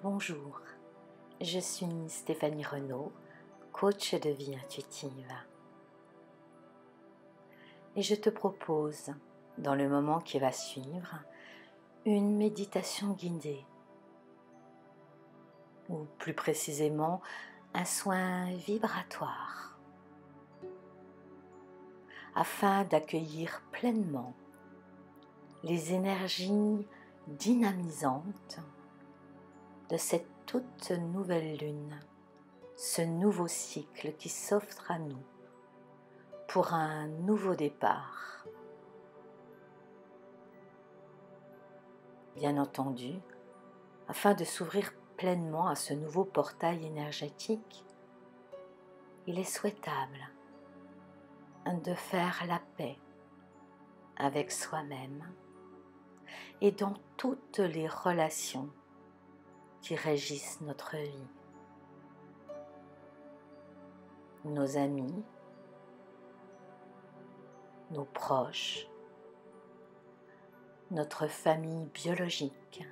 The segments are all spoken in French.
Bonjour, je suis Stéphanie Renaud, coach de vie intuitive. Et je te propose, dans le moment qui va suivre, une méditation guidée, ou plus précisément, un soin vibratoire, afin d'accueillir pleinement les énergies dynamisantes de cette toute nouvelle lune, ce nouveau cycle qui s'offre à nous pour un nouveau départ. Bien entendu, afin de s'ouvrir pleinement à ce nouveau portail énergétique, il est souhaitable de faire la paix avec soi-même et dans toutes les relations qui régissent notre vie. Nos amis, nos proches, notre famille biologique,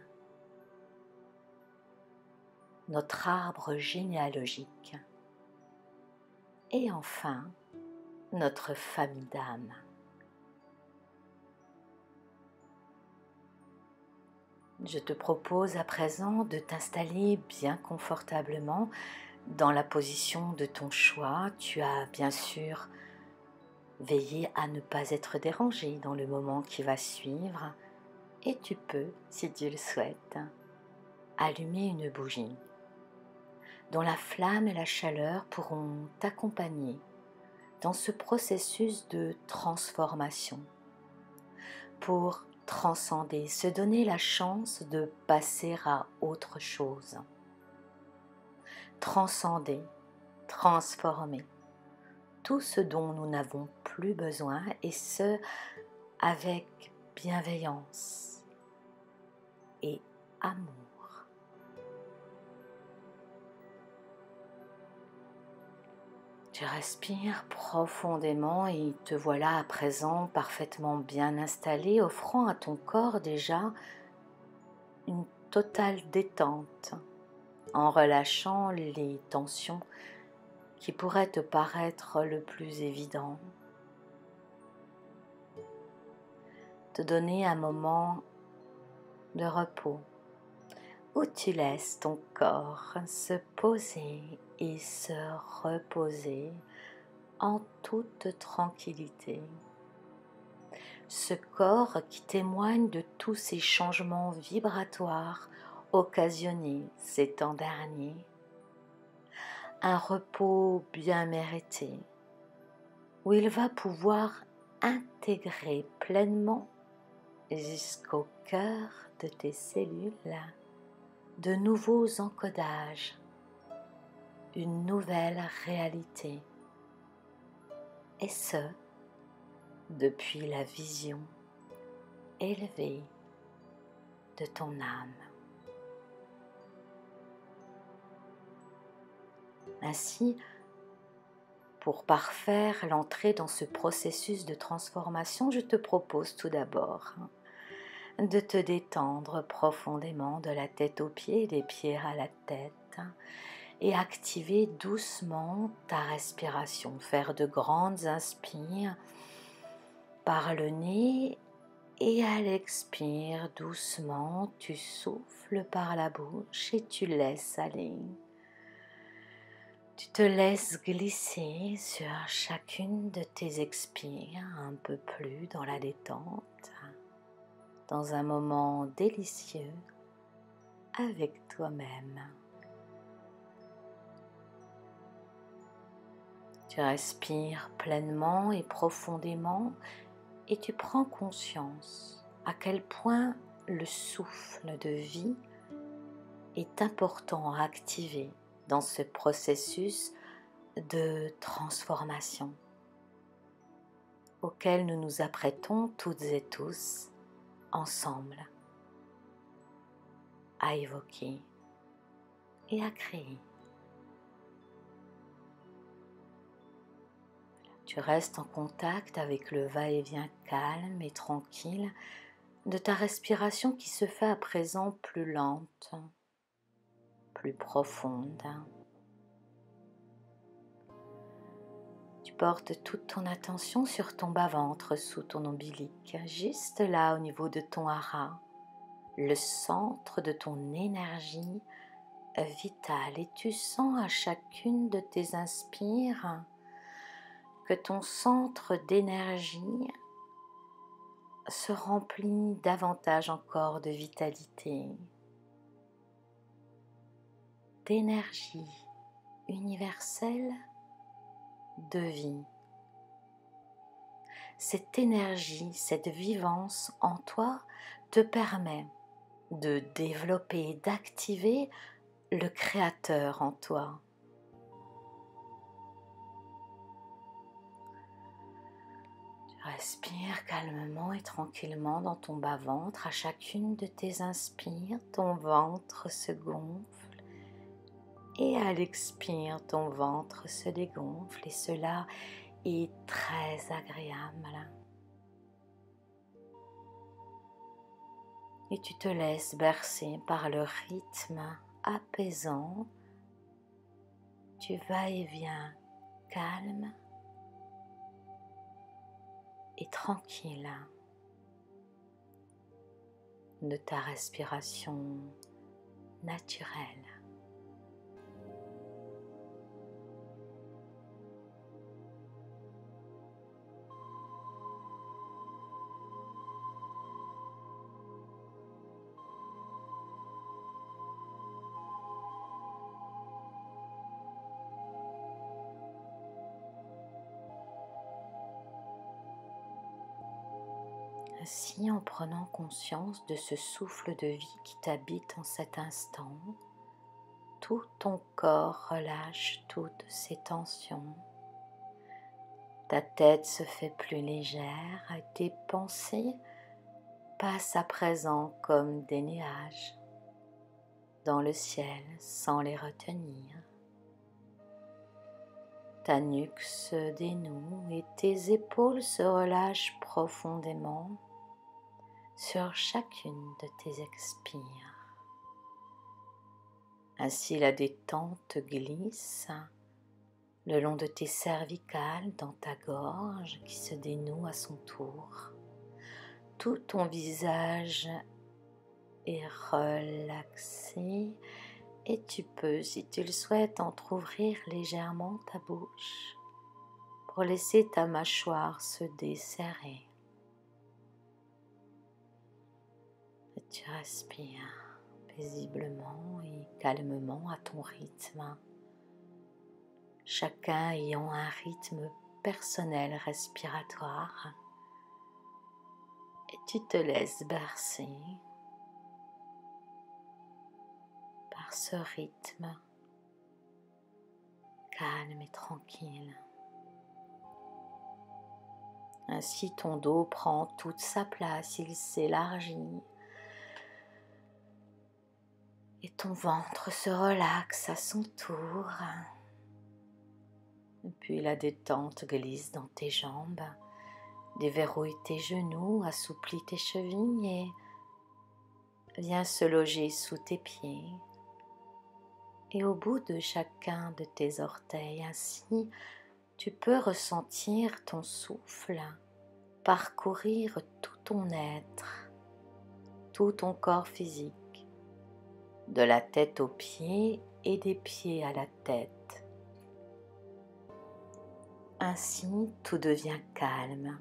notre arbre généalogique et enfin notre famille d'âme. Je te propose à présent de t'installer bien confortablement dans la position de ton choix. Tu as bien sûr veillé à ne pas être dérangé dans le moment qui va suivre et tu peux, si tu le souhaites, allumer une bougie dont la flamme et la chaleur pourront t'accompagner dans ce processus de transformation pour transcender, se donner la chance de passer à autre chose. Transcender, transformer tout ce dont nous n'avons plus besoin et ce avec bienveillance et amour. Tu respires profondément et te voilà à présent parfaitement bien installé, offrant à ton corps déjà une totale détente, en relâchant les tensions qui pourraient te paraître le plus évident. Te donner un moment de repos où tu laisses ton corps se poser et se reposer en toute tranquillité. Ce corps qui témoigne de tous ces changements vibratoires occasionnés ces temps derniers. Un repos bien mérité où il va pouvoir intégrer pleinement jusqu'au cœur de tes cellules de nouveaux encodages, une nouvelle réalité, et ce, depuis la vision élevée de ton âme. Ainsi, pour parfaire l'entrée dans ce processus de transformation, je te propose tout d'abord de te détendre profondément de la tête aux pieds, des pieds à la tête et activer doucement ta respiration. Faire de grandes inspires par le nez et à l'expire doucement, tu souffles par la bouche et tu laisses aller. Tu te laisses glisser sur chacune de tes expires un peu plus dans la détente, dans un moment délicieux avec toi-même. Tu respires pleinement et profondément et tu prends conscience à quel point le souffle de vie est important à activer dans ce processus de transformation auquel nous nous apprêtons toutes et tous ensemble à évoquer et à créer. Tu restes en contact avec le va-et-vient calme et tranquille de ta respiration qui se fait à présent plus lente, plus profonde. Tu portes toute ton attention sur ton bas-ventre sous ton ombilic, juste là au niveau de ton hara, le centre de ton énergie vitale. Et tu sens à chacune de tes inspires que ton centre d'énergie se remplit davantage encore de vitalité, d'énergie universelle, de vie. Cette énergie, cette vivance en toi te permet de développer, d'activer le créateur en toi. Tu respires calmement et tranquillement dans ton bas-ventre. À chacune de tes inspires, ton ventre se gonfle et à l'expire, ton ventre se dégonfle et cela est très agréable. Et tu te laisses bercer par le rythme apaisant du va-et-vient calme et tranquille de ta respiration naturelle. Ainsi, en prenant conscience de ce souffle de vie qui t'habite en cet instant, tout ton corps relâche toutes ses tensions. Ta tête se fait plus légère et tes pensées passent à présent comme des nuages dans le ciel sans les retenir. Ta nuque se dénoue et tes épaules se relâchent profondément sur chacune de tes expires. Ainsi la détente glisse le long de tes cervicales dans ta gorge qui se dénoue à son tour. Tout ton visage est relaxé et tu peux, si tu le souhaites, entrouvrir légèrement ta bouche pour laisser ta mâchoire se desserrer. Et tu respires paisiblement et calmement à ton rythme, chacun ayant un rythme personnel respiratoire. Et tu te laisses bercer par ce rythme calme et tranquille. Ainsi ton dos prend toute sa place, il s'élargit et ton ventre se relaxe à son tour. Et puis la détente glisse dans tes jambes, déverrouille tes genoux, assouplit tes chevilles et vient se loger sous tes pieds. Et au bout de chacun de tes orteils, ainsi, tu peux ressentir ton souffle parcourir tout ton être, tout ton corps physique, de la tête aux pieds et des pieds à la tête. Ainsi, tout devient calme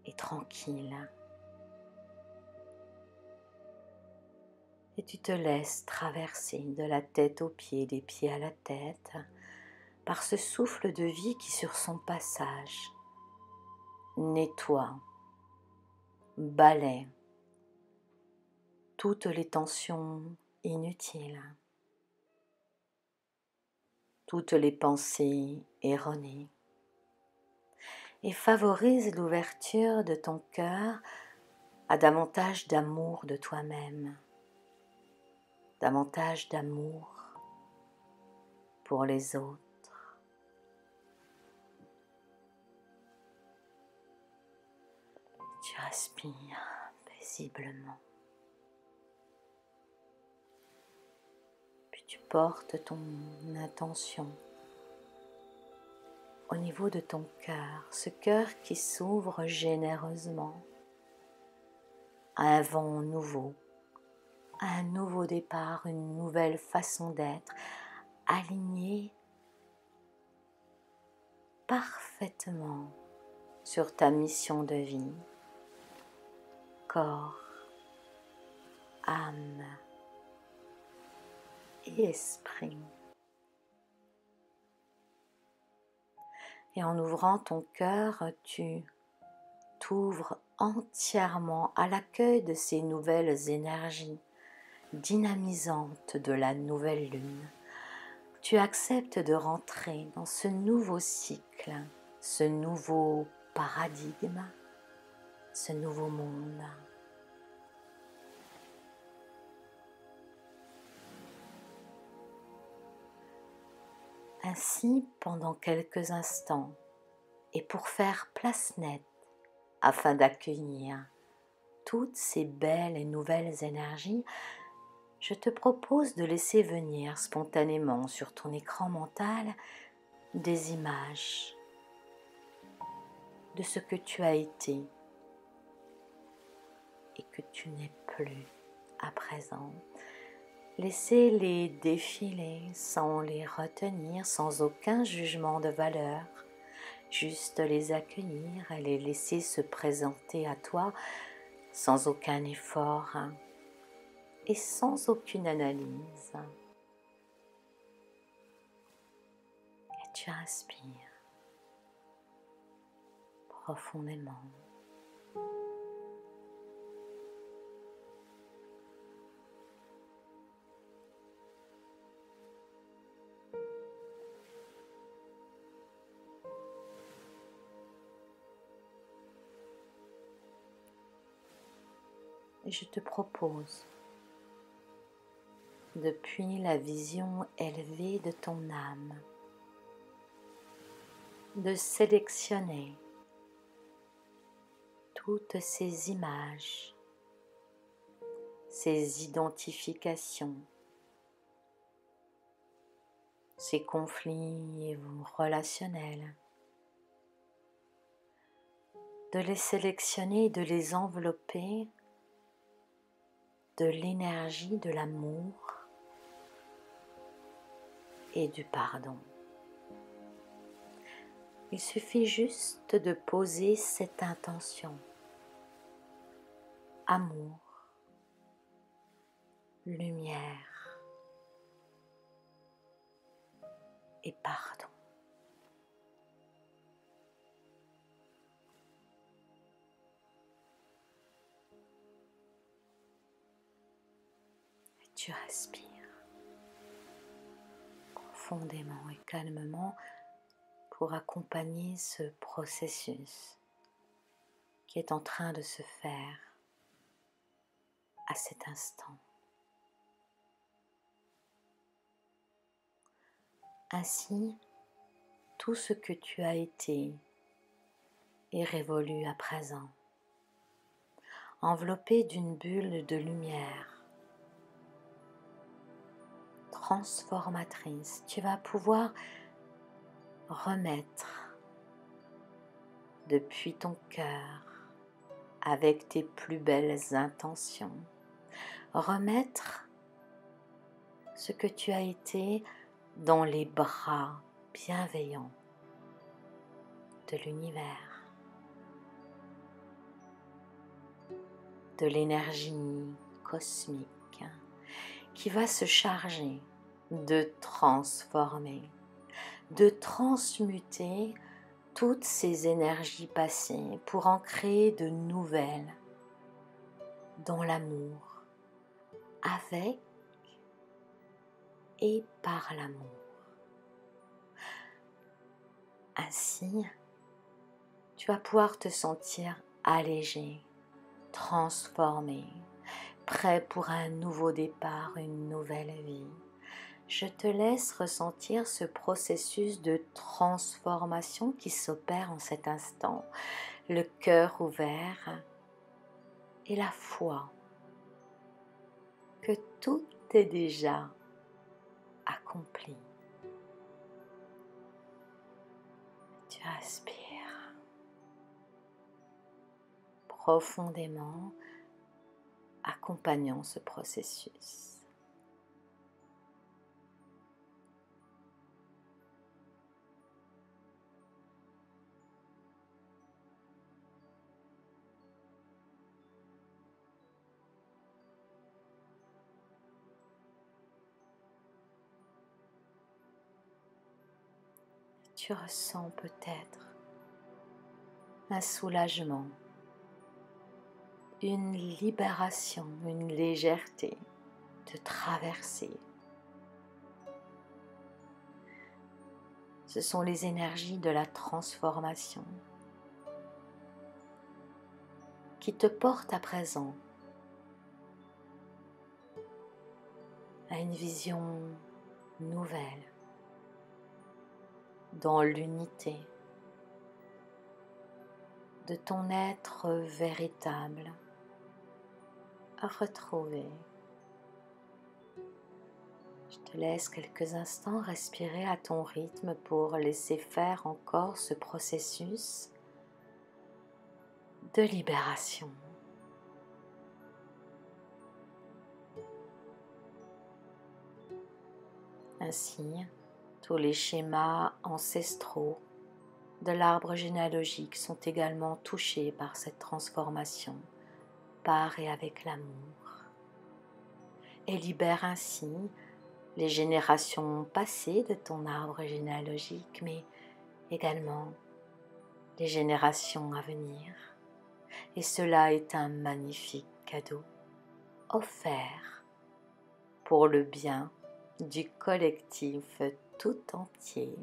et tranquille. Et tu te laisses traverser de la tête aux pieds, des pieds à la tête, par ce souffle de vie qui sur son passage nettoie, balaie toutes les tensions inutiles, toutes les pensées erronées et favorise l'ouverture de ton cœur à davantage d'amour de toi-même, davantage d'amour pour les autres. Tu respires paisiblement. portes ton intention au niveau de ton cœur, ce cœur qui s'ouvre généreusement à un vent nouveau, à un nouveau départ, une nouvelle façon d'être, alignée parfaitement sur ta mission de vie, corps, âme et esprit. Et en ouvrant ton cœur, tu t'ouvres entièrement à l'accueil de ces nouvelles énergies dynamisantes de la nouvelle lune. Tu acceptes de rentrer dans ce nouveau cycle, ce nouveau paradigme, ce nouveau monde. Ainsi, pendant quelques instants, et pour faire place nette, afin d'accueillir toutes ces belles et nouvelles énergies, je te propose de laisser venir spontanément sur ton écran mental des images de ce que tu as été et que tu n'es plus à présent. Laissez-les défiler sans les retenir, sans aucun jugement de valeur. Juste les accueillir et les laisser se présenter à toi sans aucun effort et sans aucune analyse. Et tu inspires profondément. Et je te propose, depuis la vision élevée de ton âme, de sélectionner toutes ces images, ces identifications, ces conflits relationnels, de les sélectionner et de les envelopper de l'énergie de l'amour et du pardon. Il suffit juste de poser cette intention. Amour, lumière et pardon. Et tu respires profondément et calmement pour accompagner ce processus qui est en train de se faire à cet instant. Ainsi, tout ce que tu as été est révolu à présent, enveloppé d'une bulle de lumière transformatrice. Tu vas pouvoir remettre depuis ton cœur, avec tes plus belles intentions, remettre ce que tu as été dans les bras bienveillants de l'univers, de l'énergie cosmique qui va se charger de transformer, de transmuter toutes ces énergies passées pour en créer de nouvelles dans l'amour, avec et par l'amour. Ainsi, tu vas pouvoir te sentir allégé, transformé, prêt pour un nouveau départ, une nouvelle vie. Je te laisse ressentir ce processus de transformation qui s'opère en cet instant, le cœur ouvert et la foi que tout est déjà accompli. Tu respires profondément, accompagnant ce processus. Tu ressens peut-être un soulagement, une libération, une légèreté de traverser. Ce sont les énergies de la transformation qui te portent à présent à une vision nouvelle dans l'unité de ton être véritable à retrouver. Je te laisse quelques instants respirer à ton rythme pour laisser faire encore ce processus de libération. Ainsi, tous les schémas ancestraux de l'arbre généalogique sont également touchés par cette transformation, par et avec l'amour, et libère ainsi les générations passées de ton arbre généalogique, mais également les générations à venir. Et cela est un magnifique cadeau offert pour le bien du collectif tout entier.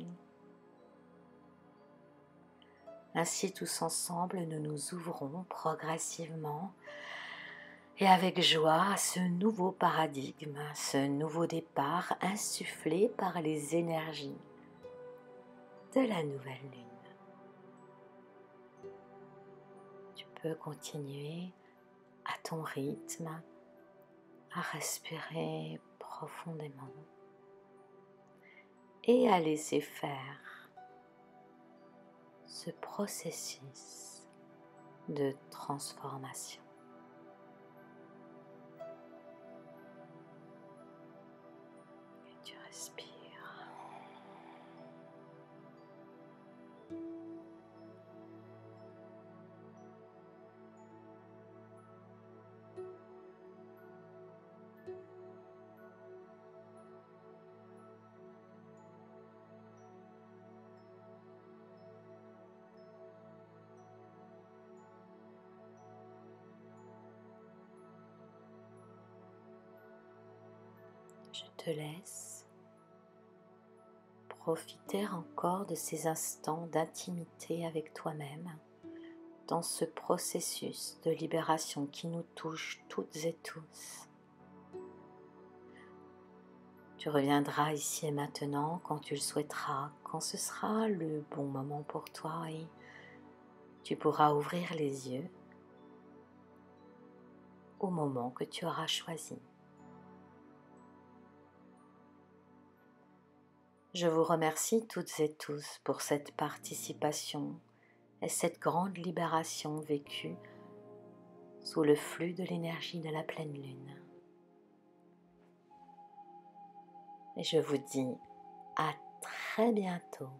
Ainsi, tous ensemble, nous nous ouvrons progressivement et avec joie à ce nouveau paradigme, ce nouveau départ insufflé par les énergies de la nouvelle lune. Tu peux continuer à ton rythme, à respirer profondément et à laisser faire ce processus de transformation. Et tu respires. Je te laisse profiter encore de ces instants d'intimité avec toi-même dans ce processus de libération qui nous touche toutes et tous. Tu reviendras ici et maintenant quand tu le souhaiteras, quand ce sera le bon moment pour toi et tu pourras ouvrir les yeux au moment que tu auras choisi. Je vous remercie toutes et tous pour cette participation et cette grande libération vécue sous le flux de l'énergie de la pleine lune. Et je vous dis à très bientôt